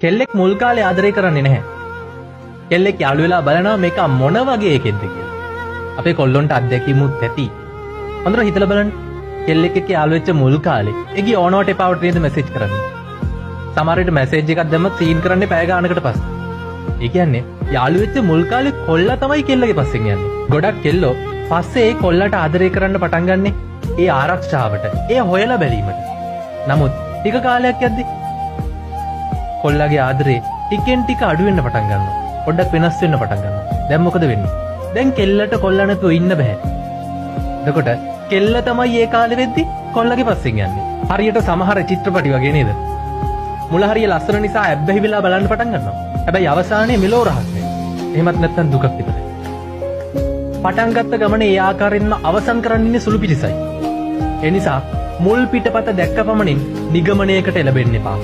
කෙල්ලෙක් මුල් කාලේ ආදරය කරන්නේ නැහැ. කෙල්ලෙක් යාළු වෙලා බලනවා මේක මොන වගේ එකෙක්ද කියලා. අපේ කොල්ලොන්ට අත්දැකීමුත් ඇති. හොඳට හිතලා බලන්න. කෙල්ලෙක් එක්ක යාළු වෙච්ච මුල් කාලේ එගි ඕනවට එපාවට නේද මැසේජ් කරන්නේ. සමහර විට මැසේජ් එකක් දැම්මත් සීන් කරන්නේ පැය ගානකට පස්සේ. ඒ කියන්නේ යාළු වෙච්ච මුල් කාලේ කොල්ලා තමයි කෙල්ලගේ පස්සෙන් යන්නේ. ගොඩක් කෙල්ලෝ පස්සේ ඒ කොල්ලට ආදරය කරන්න පටන් ගන්නෙ ඒ ආරක්ෂාවට, ඒ හොයලා බැලීමට. නමුත් ටික කාලයක් යද්දි කොල්ලගේ ආදරේ ටිකෙන් ටික අඩු වෙන්න පටන් ගන්නවා. පොඩ්ඩක් වෙනස් වෙන්න පටන් ගන්නවා. දැන් මොකද වෙන්නේ? දැන් කෙල්ලට කොල්ල නැතුව ඉන්න බෑ. එතකොට කෙල්ල තමයි ඒ කාලේ වෙද්දි කොල්ලගේ පස්සෙන් යන්නේ. හරියට සමහර චිත්‍රපටි වගේ නේද? මුල හරිය ලස්සන නිසා ඇබ්බැහි වෙලා බලන්න පටන් ගන්නවා. හැබැයි අවසානයේ මෙලෝ රහස්‍යයි. එහෙමත් නැත්නම් දුකක් විතරයි. පටන් ගත්ත ගමන ඒ ආකාරයෙන්ම අවසන් කරන්නේ සුළු පිටිසයි. ඒ නිසා මුල් පිටපත දැක්ක පමණින් නිගමනයකට එළඹෙන්න එපා.